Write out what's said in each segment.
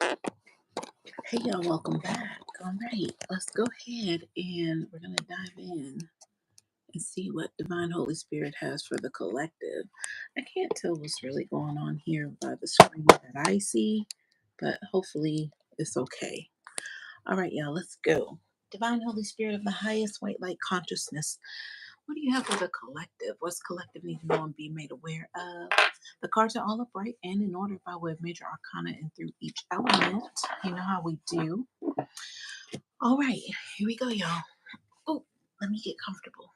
Hey y'all, welcome back. All right, let's go ahead and we're going to dive in and see what Divine Holy Spirit has for the collective. I can't tell what's really going on here by the screen that I see, but hopefully it's okay. All right, y'all, let's go. Divine Holy Spirit of the highest white light consciousness, what do you have for the collective? What's collective need to know and be made aware of? The cards are all upright and in order by way of major arcana and through each element. You know how we do. All right, here we go, y'all. Oh, let me get comfortable.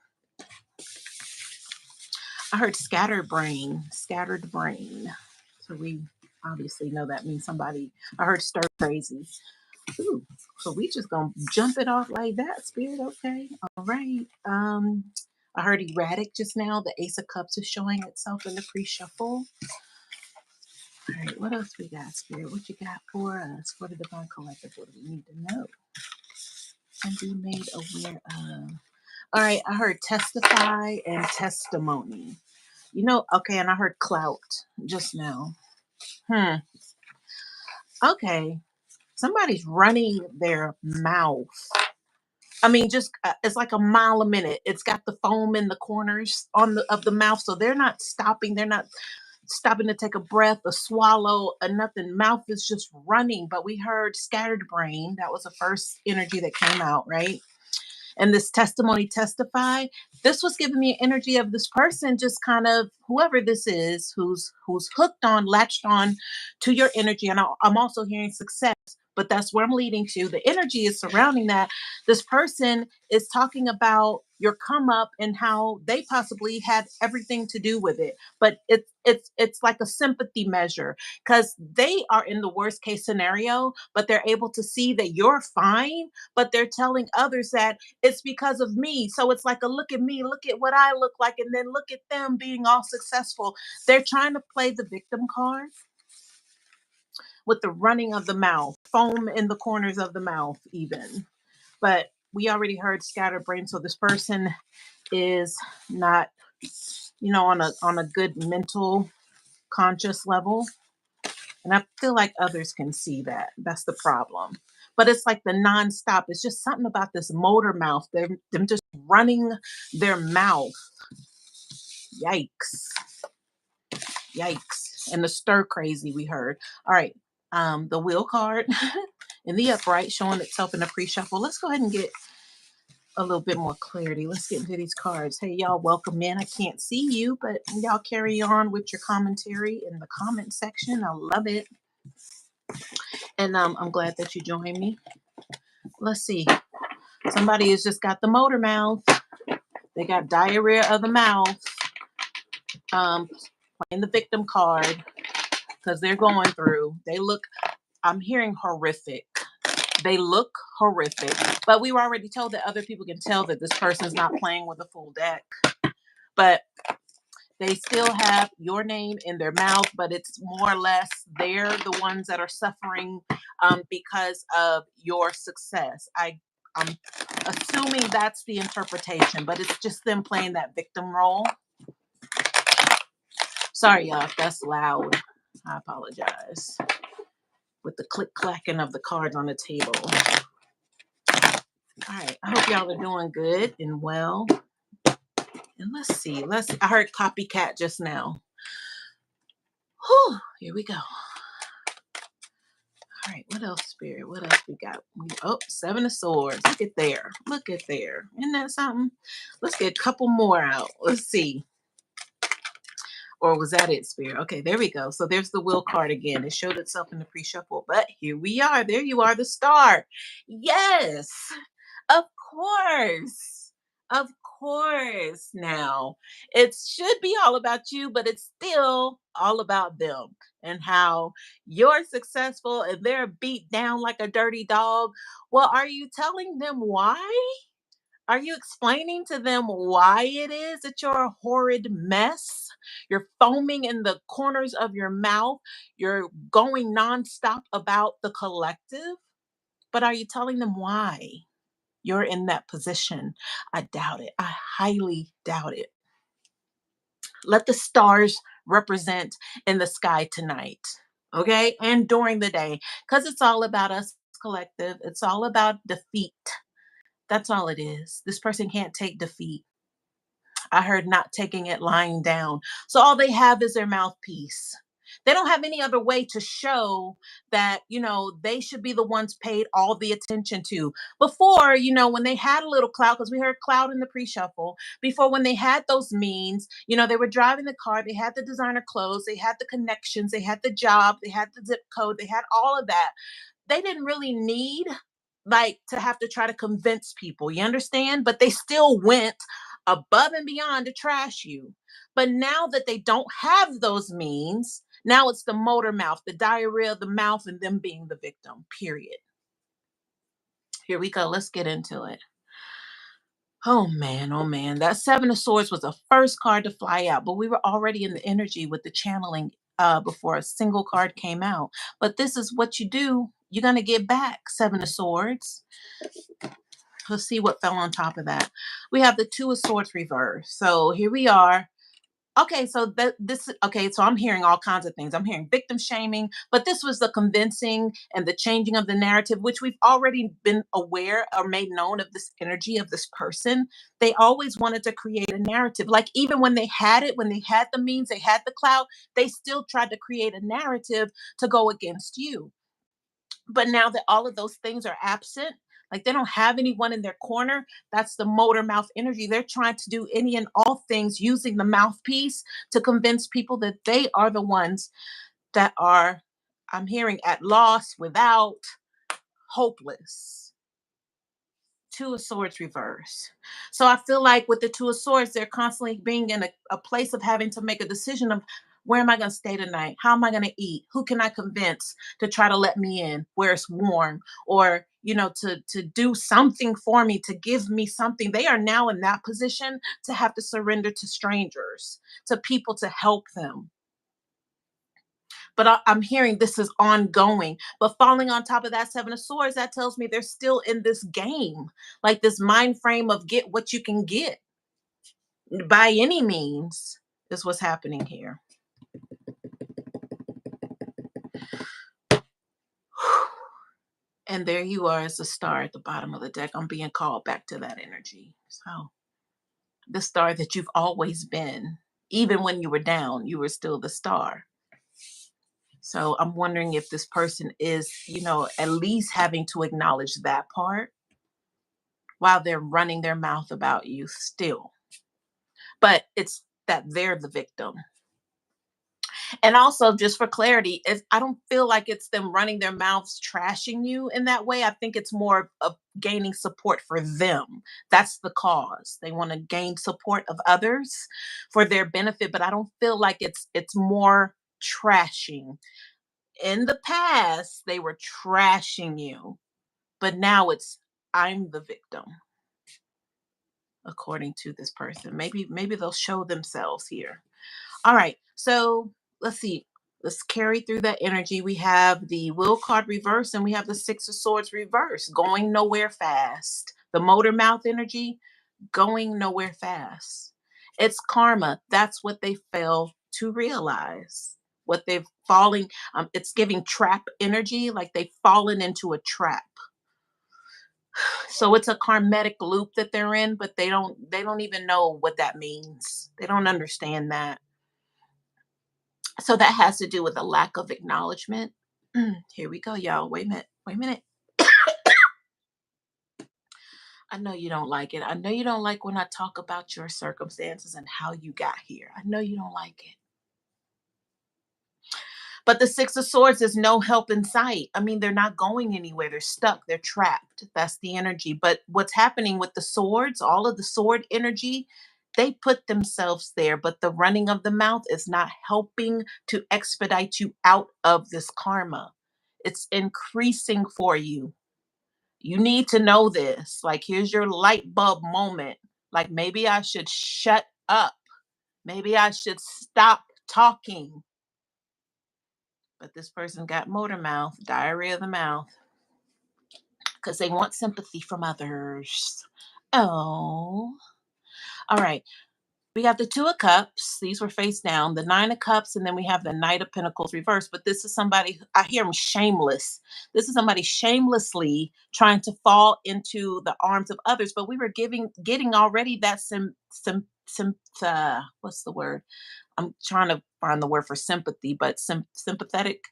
I heard scattered brain. So we obviously know that means somebody. I heard stir crazy. Ooh, so we just gonna jump it off like that, Spirit. Okay, all right. I heard erratic just now. The Ace of Cups is showing itself in the pre-shuffle. All right, what else we got, Spirit? What you got for us for the Divine Collective? What do we need to know and be made aware of? All right, I heard testify and testimony. Okay, and I heard clout just now. Okay, somebody's running their mouth. I mean, just it's like a mile a minute. It's got the foam in the corners of the mouth, so they're not stopping. They're not stopping to take a breath, a swallow, or nothing. Mouth is just running. But we heard scattered brain. That was the first energy that came out, right? And this testimony testify, this was giving me energy of this person, just kind of whoever this is who's hooked on, latched on to your energy. And I'm also hearing success, but that's where I'm leading to. The energy is surrounding that. This person is talking about your come up and how they possibly had everything to do with it, but it's like a sympathy measure because they are in the worst case scenario, but they're able to see that you're fine, but they're telling others that it's because of me. So it's like a look at me, look at what I look like, and then look at them being all successful. They're trying to play the victim card with the running of the mouth, foam in the corners of the mouth, even. But we already heard scattered brain. So this person is not, on a good mental conscious level. And I feel like others can see that. That's the problem. But it's like the nonstop. It's just something about this motor mouth. Them just running their mouth. Yikes. Yikes. And the stir crazy we heard. All right. The wheel card in the upright showing itself in the pre-shuffle. Let's go ahead and get a little bit more clarity. Let's get into these cards. Hey, y'all, welcome in. I can't see you, but y'all carry on with your commentary in the comment section. I love it. And I'm glad that you joined me. Let's see. Somebody has just got the motor mouth. They got diarrhea of the mouth. Playing the victim card because they're going through. I'm hearing horrific. They look horrific. But we were already told that other people can tell that this person's not playing with a full deck. But they still have your name in their mouth, but it's more or less they're the ones that are suffering because of your success. I'm assuming that's the interpretation, but it's just them playing that victim role. Sorry, y'all, if that's loud. I apologize. With the click clacking of the cards on the table. All right, I hope y'all are doing good and well. And let's see. I heard copycat just now. Whew, here we go. All right, what else, Spirit? What else we got? Seven of Swords. Look at there. Look at there. Isn't that something? Let's get a couple more out. Let's see. Or was that it, Spirit? Okay, there we go. So there's the will card again. It showed itself in the pre-shuffle, but here we are. There you are, the star. Yes, of course. Of course. Now, it should be all about you, but it's still all about them and how you're successful and they're beat down like a dirty dog. Well, are you telling them why? Are you explaining to them why it is that you're a horrid mess? You're foaming in the corners of your mouth. You're going nonstop about the collective. But are you telling them why you're in that position? I doubt it. I highly doubt it. Let the stars represent in the sky tonight. Okay, and during the day, because it's all about us collective. It's all about defeat. That's all it is. This person can't take defeat. I heard not taking it lying down. So all they have is their mouthpiece. They don't have any other way to show that, they should be the ones paid all the attention to. Before, when they had a little clout, because we heard clout in the pre shuffle, before when they had those means, they were driving the car, they had the designer clothes, they had the connections, they had the job, they had the zip code, they had all of that. They didn't really need like to have to try to convince people, you understand? But they still went above and beyond to trash you. But now that they don't have those means, now it's the motor mouth, the diarrhea of the mouth, and them being the victim, period. Here we go. Let's get into it. Oh man, oh man. That Seven of Swords was the first card to fly out, but we were already in the energy with the channeling before a single card came out. But this is what you do. You're going to get back Seven of Swords. Let's see what fell on top of that. We have the Two of Swords reverse. So here we are. Okay, so so I'm hearing all kinds of things. I'm hearing victim shaming, but this was the convincing and the changing of the narrative, which we've already been aware or made known of this energy of this person. They always wanted to create a narrative. Like even when they had it, when they had the means, they had the clout, they still tried to create a narrative to go against you. But now that all of those things are absent, like they don't have anyone in their corner, that's the motor mouth energy. They're trying to do any and all things using the mouthpiece to convince people that they are the ones that are, I'm hearing, at loss, without, hopeless. Two of Swords reverse. So I feel like with the Two of Swords, they're constantly being in a place of having to make a decision of where am I going to stay tonight? How am I going to eat? Who can I convince to try to let me in where it's warm? Or, to do something for me, to give me something. They are now in that position to have to surrender to strangers, to people to help them. But I'm hearing this is ongoing. But falling on top of that Seven of Swords, that tells me they're still in this game, like this mind frame of get what you can get by any means, is what's happening here. And there you are as a star at the bottom of the deck. I'm being called back to that energy. So, the star that you've always been, even when you were down, you were still the star. So, I'm wondering if this person is, at least having to acknowledge that part while they're running their mouth about you still. But it's that they're the victim. And also, just for clarity, I don't feel like it's them running their mouths trashing you in that way. I think it's more of gaining support for them. That's the cause. They want to gain support of others for their benefit, but I don't feel like it's more trashing. In the past, they were trashing you, but now it's I'm the victim, according to this person. Maybe they'll show themselves here. All right. So let's see. Let's carry through that energy. We have the will card reverse and we have the Six of Swords reverse, going nowhere fast. The motor mouth energy, going nowhere fast. It's karma. That's what they fail to realize. What they've falling, it's giving trap energy, like they've fallen into a trap. So it's a karmatic loop that they're in, but they don't even know what that means. They don't understand that. So that has to do with a lack of acknowledgement. Here we go, y'all. Wait a minute. Wait a minute. I know you don't like it. I know you don't like when I talk about your circumstances and how you got here. I know you don't like it. But the Six of Swords is no help in sight. I mean, they're not going anywhere. They're stuck. They're trapped. That's the energy. But what's happening with the swords, all of the sword energy, they put themselves there. But the running of the mouth is not helping to expedite you out of this karma. It's increasing for you. You need to know this. Like, here's your light bulb moment. Like, maybe I should shut up. Maybe I should stop talking. But this person got motor mouth, diarrhea of the mouth, because they want sympathy from others. Oh, all right. We got the Two of Cups. These were face down. The Nine of Cups, and then we have the Knight of Pentacles reversed. But this is somebody, I hear him shameless. This is somebody shamelessly trying to fall into the arms of others. But we were getting already that what's the word? I'm trying to find the word for sympathy, but sympathetic,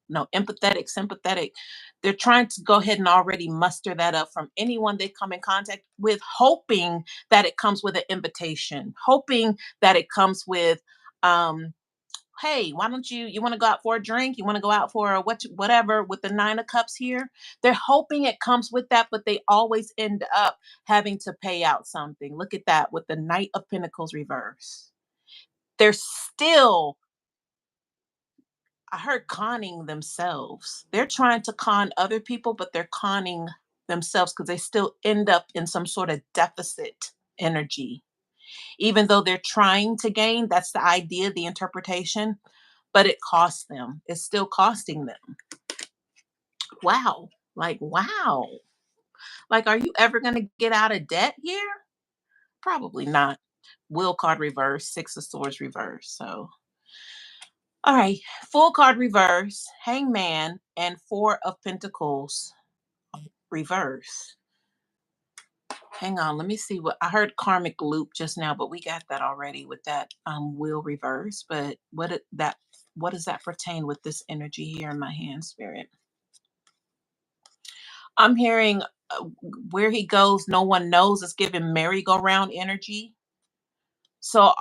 no, empathetic, sympathetic. They're trying to go ahead and already muster that up from anyone they come in contact with, hoping that it comes with an invitation, hoping that it comes with, um, hey, why don't you want to go out for a drink? You want to go out for a whatever with the Nine of Cups here? They're hoping it comes with that, but they always end up having to pay out something. Look at that with the Knight of Pentacles reverse. They're still, I heard, conning themselves. They're trying to con other people, but they're conning themselves because they still end up in some sort of deficit energy. Even though they're trying to gain, that's the idea, the interpretation, but it costs them. It's still costing them. Wow. Like, wow. Like, are you ever going to get out of debt here? Probably not. Will card reverse, Six of Swords reverse. So, all right, full card reverse, Hangman, and Four of Pentacles reverse. Hang on, let me see what I heard. Karmic loop just now, but we got that already with that will reverse. But what does that pertain with this energy here in my hand, Spirit? I'm hearing where he goes, no one knows. It's giving merry-go-round energy. So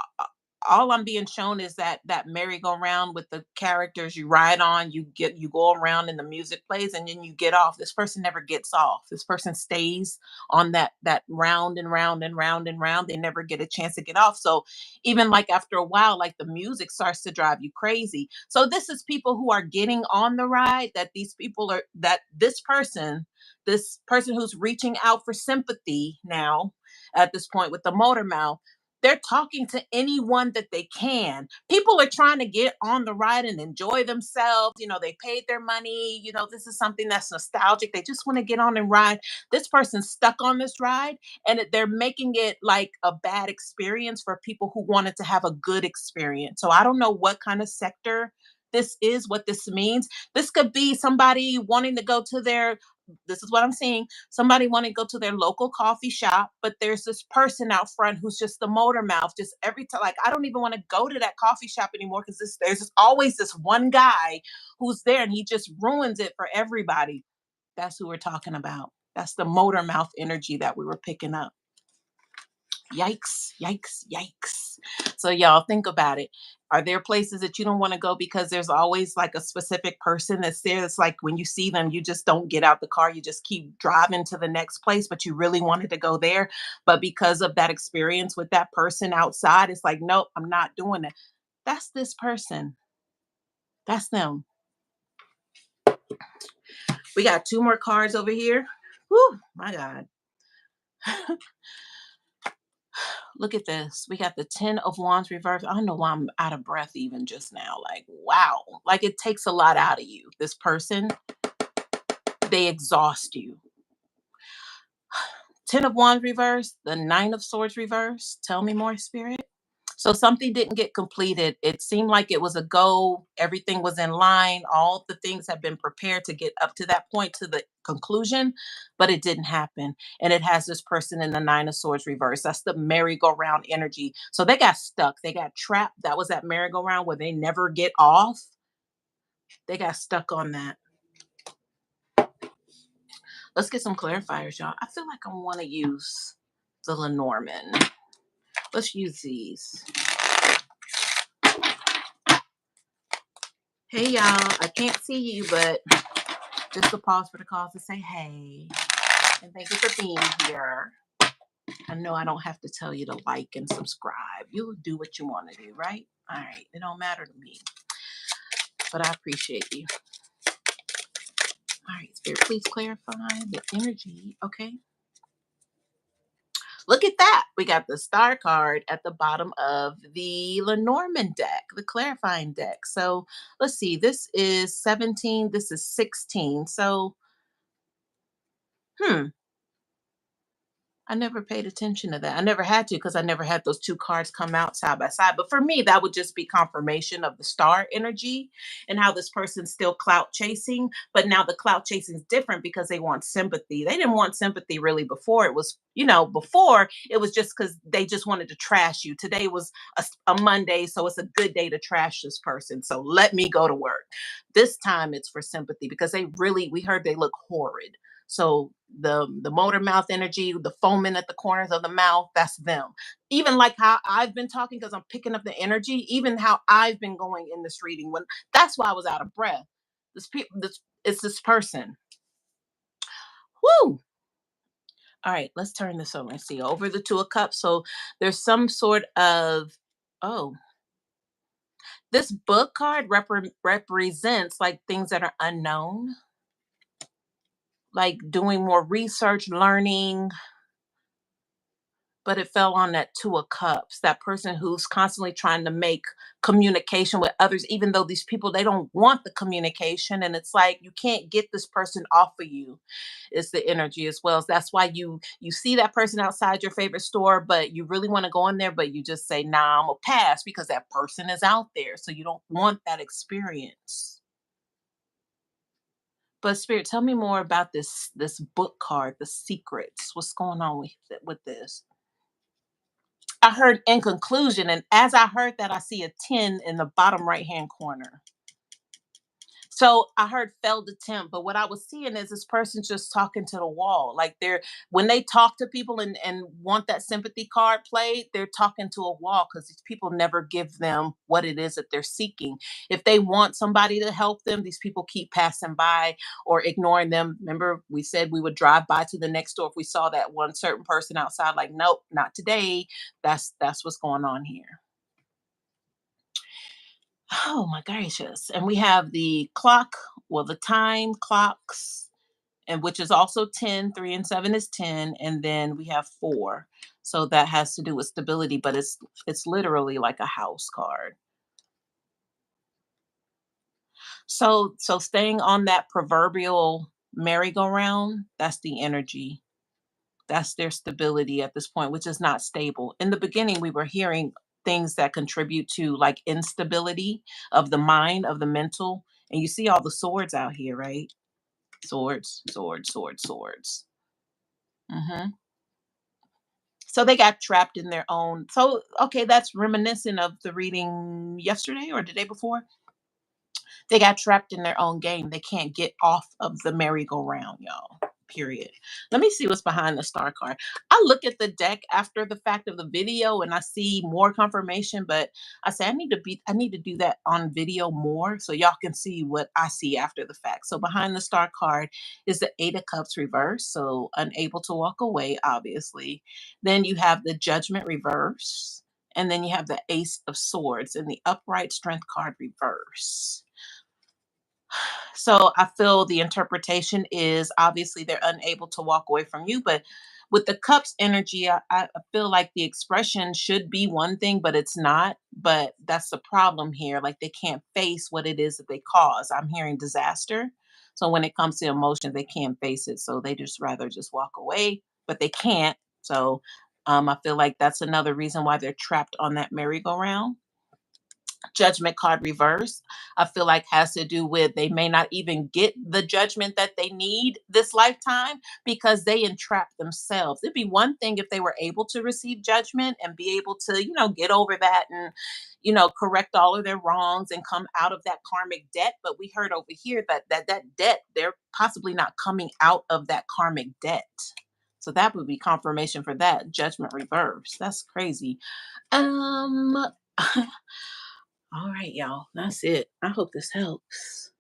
all I'm being shown is that merry-go-round with the characters you ride on, you go around and the music plays and then you get off. This person never gets off. This person stays on that round and round and round and round. They never get a chance to get off. So even like after a while, like the music starts to drive you crazy. So this is people who are getting on the ride, that these people are that this person who's reaching out for sympathy now at this point with the motor mouth, they're talking to anyone that they can. People are trying to get on the ride and enjoy themselves. They paid their money. This is something that's nostalgic. They just want to get on and ride. This person's stuck on this ride, and they're making it like a bad experience for people who wanted to have a good experience. So I don't know what kind of sector this is, what this means. This could be somebody wanting to go to their, this is what I'm seeing, somebody want to go to their local coffee shop, but there's this person out front who's just the motor mouth. Just every time, like, I don't even want to go to that coffee shop anymore because there's always this one guy who's there and he just ruins it for everybody. That's who we're talking about. That's the motor mouth energy that we were picking up. Yikes, yikes, yikes. So, y'all, think about it. Are there places that you don't want to go because there's always like a specific person that's there? It's like when you see them, you just don't get out the car. You just keep driving to the next place, but you really wanted to go there. But because of that experience with that person outside, it's like, nope, I'm not doing it. That's this person. That's them. We got two more cards over here. Whew, my God. Look at this. We got the 10 of Wands reverse. I don't know why I'm out of breath even just now. Like, wow. Like, it takes a lot out of you. This person, they exhaust you. 10 of Wands reverse, the 9 of Swords reverse. Tell me more, Spirit. So something didn't get completed. It seemed like it was a go. Everything was in line. All the things have been prepared to get up to that point, to the conclusion, but it didn't happen. And it has this person in the 9 of Swords reverse. That's the merry-go-round energy. So they got stuck. They got trapped. That was that merry-go-round where they never get off. They got stuck on that. Let's get some clarifiers, y'all. I feel like I want to use the Lenormand. Let's use these. Hey, y'all. I can't see you, but just a pause for the call to say hey. And thank you for being here. I know I don't have to tell you to like and subscribe. You'll do what you want to do, right? All right. It don't matter to me. But I appreciate you. All right, Spirit, please clarify the energy. Okay. Look at that. We got the star card at the bottom of the Lenormand deck, the clarifying deck. So let's see. This is 17. This is 16. So, hmm. I never paid attention to that. I never had to because I never had those two cards come out side by side. But for me, that would just be confirmation of the star energy and how this person's still clout chasing. But now the clout chasing is different because they want sympathy. They didn't want sympathy really before. It was, before it was just because they just wanted to trash you. Today was a Monday, so it's a good day to trash this person. So let me go to work. This time it's for sympathy because we heard they look horrid. So the motor mouth energy, the foaming at the corners of the mouth, that's them. Even like how I've been talking because I'm picking up the energy, even how I've been going in this reading when that's why I was out of breath. This it's this person. Woo! All right, let's turn this over and see over the two of cups. So there's some sort of oh, this book card represents like things that are unknown, like doing more research, learning, but it fell on that two of cups, that person who's constantly trying to make communication with others, even though these people they don't want the communication, and it's like you can't get this person off of you. It's the energy as well. So that's why you see that person outside your favorite store, but you really want to go in there, but you just say, nah, I'm gonna pass because that person is out there, so you don't want that experience. But spirit, tell me more about this book card, the secrets. What's going on with this? I heard in conclusion, and as I heard that, I see a 10 in the bottom right hand corner. So I heard failed attempt, but what I was seeing is this person just talking to the wall. Like when they talk to people and want that sympathy card played, they're talking to a wall because these people never give them what it is that they're seeking. If they want somebody to help them, these people keep passing by or ignoring them. Remember, we said we would drive by to the next door if we saw that one certain person outside, like, nope, not today. That's what's going on here. Oh my gracious. And we have the clock, well, the time clocks, and which is also 10, 3 and 7 is 10. And then we have 4. So that has to do with stability, but it's literally like a house card. So staying on that proverbial merry-go-round, that's the energy. That's their stability at this point, which is not stable. In the beginning, we were hearing things that contribute to like instability of the mind, of the mental. And you see all the swords out here, right? Swords, swords, swords, swords. Hmm. So they got trapped in their own. So, okay, that's reminiscent of the reading yesterday or the day before. They got trapped in their own game. They can't get off of the merry-go-round, y'all. Period. Let me see what's behind the star card. I look at the deck after the fact of the video and I see more confirmation, but I say I need to do that on video more so y'all can see what I see after the fact. So behind the star card is the 8 of cups reverse, so unable to walk away obviously. Then you have the judgment reverse, and then you have the ace of swords and the upright strength card reverse. So I feel the interpretation is obviously they're unable to walk away from you, but with the cups energy, I feel like the expression should be one thing, but it's not. But that's the problem here. Like they can't face what it is that they cause. I'm hearing disaster. So when it comes to emotions, they can't face it. So they just rather just walk away, but they can't. So I feel like that's another reason why they're trapped on that merry-go-round. Judgment card reverse, I feel like has to do with they may not even get the judgment that they need this lifetime because they entrap themselves. It'd be one thing if they were able to receive judgment and be able to, get over that and, correct all of their wrongs and come out of that karmic debt. But we heard over here that debt, they're possibly not coming out of that karmic debt. So that would be confirmation for that judgment reverse. That's crazy. Um All right, y'all. That's it. I hope this helps.